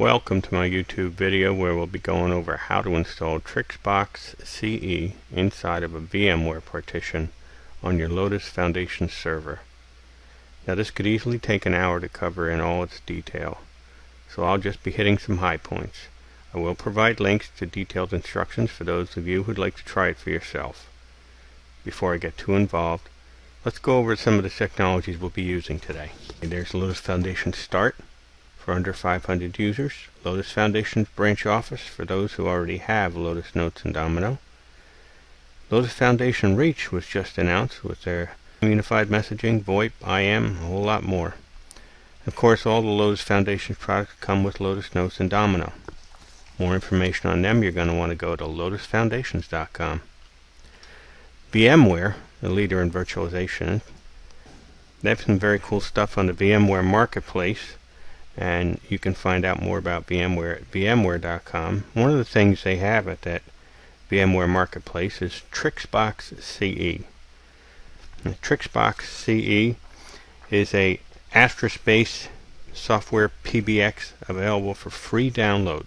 Welcome to my YouTube video where we'll be going over how to install TrixboxCE inside of a VMware partition on your Lotus Foundations server. Now this could easily take an hour to cover in all its detail, so I'll just be hitting some high points. I will provide links to detailed instructions for those of you who'd like to try it for yourself. Before I get too involved, let's go over some of the technologies we'll be using today. There's Lotus Foundations Start for under 500 users, Lotus Foundations Branch Office for those who already have Lotus Notes and Domino. Lotus Foundation Reach was just announced with their unified messaging, VoIP, IM, a whole lot more. Of course, all the Lotus Foundations products come with Lotus Notes and Domino. More information on them, you're going to want to go to LotusFoundations.com. VMware, the leader in virtualization, they have some very cool stuff on the VMware Marketplace, and you can find out more about VMware at VMware.com. One of the things they have at that VMware Marketplace is TrixboxCE. TrixboxCE is a Asterisk-based software PBX available for free download.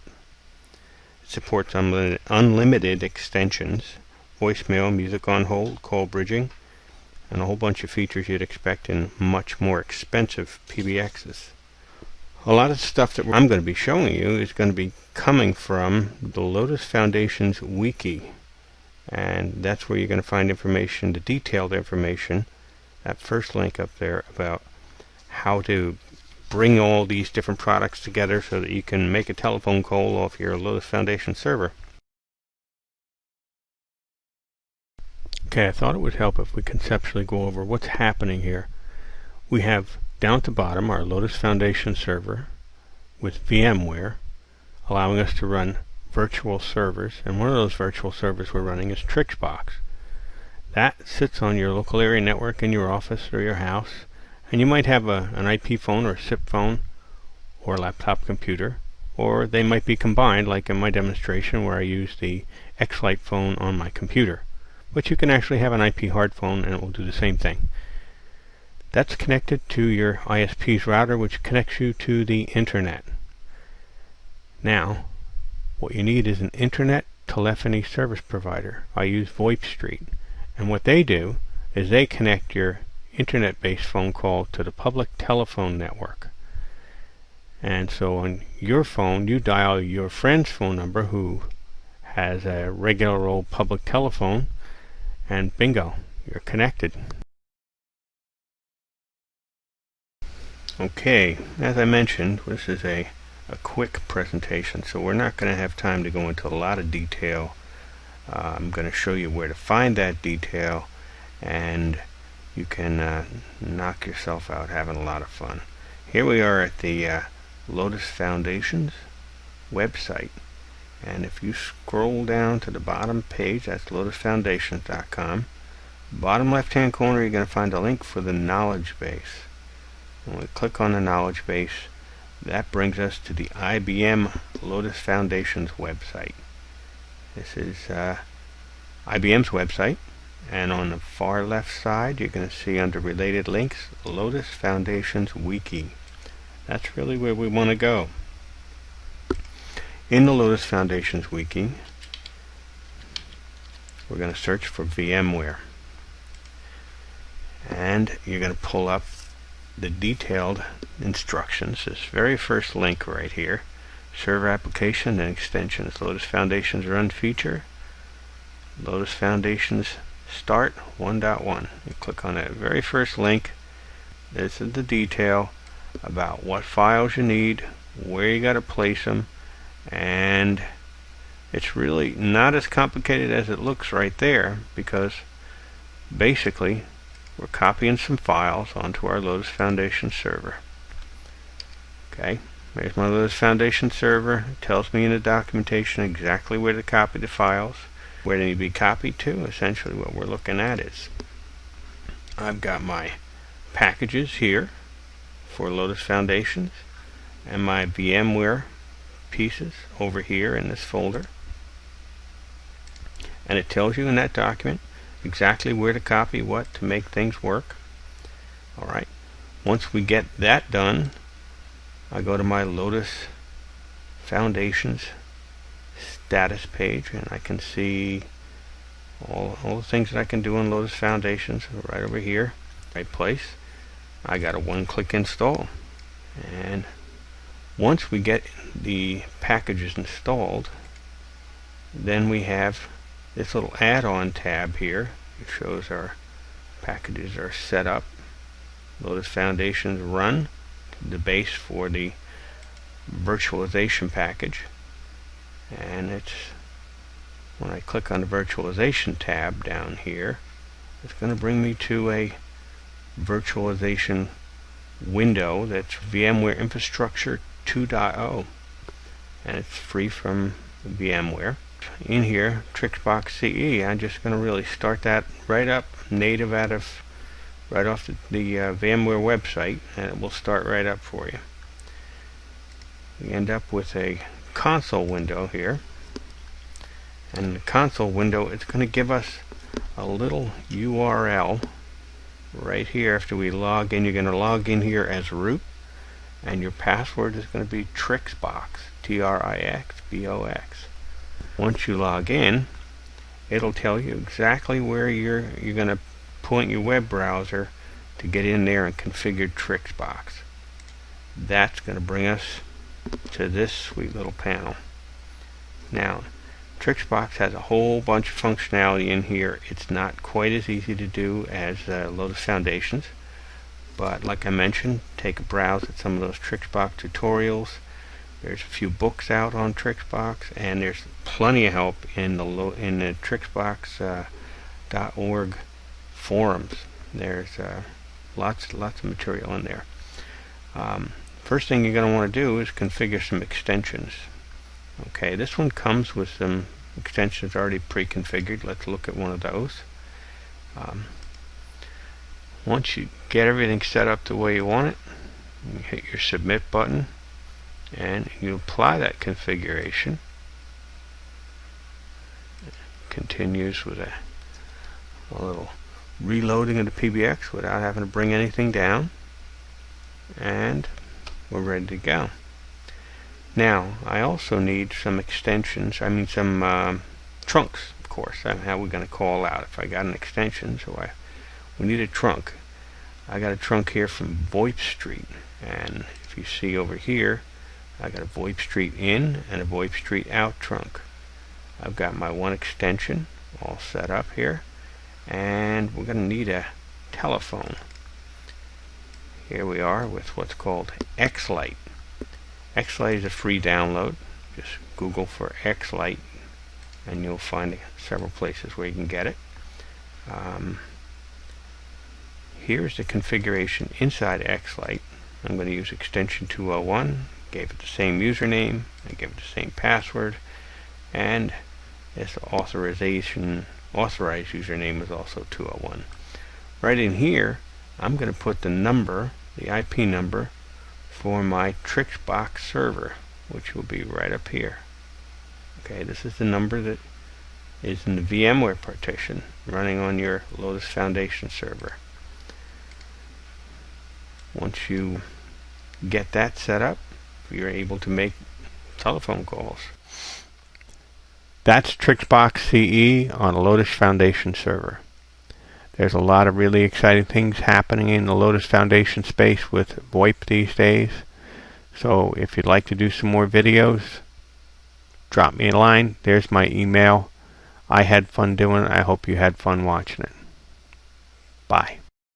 It supports unlimited extensions, voicemail, music on hold, call bridging, and a whole bunch of features you'd expect in much more expensive PBXs. A lot of stuff that I'm going to be showing you is going to be coming from the Lotus Foundations Wiki, and that's where you're going to find information, the detailed information, that first link up there about how to bring all these different products together so that you can make a telephone call off your Lotus Foundation server. Okay, I thought it would help if we conceptually go over what's happening here. We have down at the bottom our Lotus Foundation server with VMware allowing us to run virtual servers, and one of those virtual servers we're running is Trixbox. That sits on your local area network in your office or your house, and you might have an IP phone or a SIP phone or a laptop computer, or they might be combined like in my demonstration where I use the X-Lite phone on my computer. But you can actually have an IP hard phone and it will do the same thing. That's connected to your ISP's router, which connects you to the internet. Now, what you need is an internet telephony service provider. I use VoIP Street, and what they do is they connect your internet-based phone call to the public telephone network. And so on your phone, you dial your friend's phone number who has a regular old public telephone, and bingo, you're connected. Okay, as I mentioned, this is a quick presentation, so we're not going to have time to go into a lot of detail. I'm going to show you where to find that detail, and you can knock yourself out having a lot of fun. Here we are at the Lotus Foundations website, and if you scroll down to the bottom page, that's LotusFoundations.com. Bottom left hand corner, you're going to find a link for the knowledge base. When we click on the knowledge base, that brings us to the IBM Lotus Foundations website. This is IBM's website, and on the far left side you're going to see under related links Lotus Foundations Wiki. That's really where we want to go. In the Lotus Foundations Wiki, we're going to search for VMware, and you're going to pull up the detailed instructions. This very first link right here, server application and extensions, Lotus Foundations Run feature, Lotus Foundations Start 1.1. You click on that very first link. This is the detail about what files you need, where you got to place them, and it's really not as complicated as it looks right there, because basically we're copying some files onto our Lotus Foundation server. Okay, there's my Lotus Foundation server. It tells me in the documentation exactly where to copy the files, where they need to be copied to. Essentially what we're looking at is I've got my packages here for Lotus Foundations and my VMware pieces over here in this folder, and it tells you in that document exactly where to copy what to make things work. Alright, once we get that done, I go to my Lotus Foundations status page, and I can see all the things that I can do in Lotus Foundations right over here, right place. I got a one-click install, and once we get the packages installed, then we have this little add-on tab here. It shows our packages are set up. Lotus Foundations run, the base for the virtualization package, and it's when I click on the virtualization tab down here, it's going to bring me to a virtualization window that's VMware Infrastructure 2.0, and it's free from VMware. In here, TrixboxCE, I'm just going to really start that right up, native right off the VMware website, and it will start right up for you. We end up with a console window here, and the console window, it's going to give us a little URL right here. After we log in, you're going to log in here as root, and your password is going to be Trixbox, Trixbox. Once you log in, it'll tell you exactly where you're going to point your web browser to get in there and configure Trixbox. That's going to bring us to this sweet little panel. Now, Trixbox has a whole bunch of functionality in here. It's not quite as easy to do as Lotus Foundations, but like I mentioned, take a browse at some of those Trixbox tutorials. There's a few books out on Trixbox, and there's plenty of help in the Trixbox.org forums. There's lots of material in there. First thing you're going to want to do is configure some extensions. Okay, this one comes with some extensions already pre-configured. Let's look at one of those. Once you get everything set up the way you want it, you hit your submit button, and you apply that configuration. It continues with a little reloading of the PBX without having to bring anything down, and we're ready to go. Now, I also need some extensions, some trunks, of course. How we're going to call out if I got an extension, so we need a trunk. I got a trunk here from VoIP Street, and if you see over here, I got a VoIP Street in and a VoIP Street out trunk. I've got my one extension all set up here, and we're going to need a telephone. Here we are with what's called X-Lite. X-Lite is a free download. Just Google for X-Lite, and you'll find several places where you can get it. Here's the configuration inside X-Lite. I'm going to use extension 201. Gave it the same username, I gave it the same password, and this authorized username is also 201. Right in here, I'm going to put the number, the IP number, for my Trixbox server, which will be right up here. Okay, this is the number that is in the VMware partition running on your Lotus Foundation server. Once you get that set up, you're able to make telephone calls. That's TrixboxCE on a Lotus Foundation server. There's a lot of really exciting things happening in the Lotus Foundation space with VoIP these days. So if you'd like to do some more videos, drop me a line. There's my email. I had fun doing it. I hope you had fun watching it. Bye.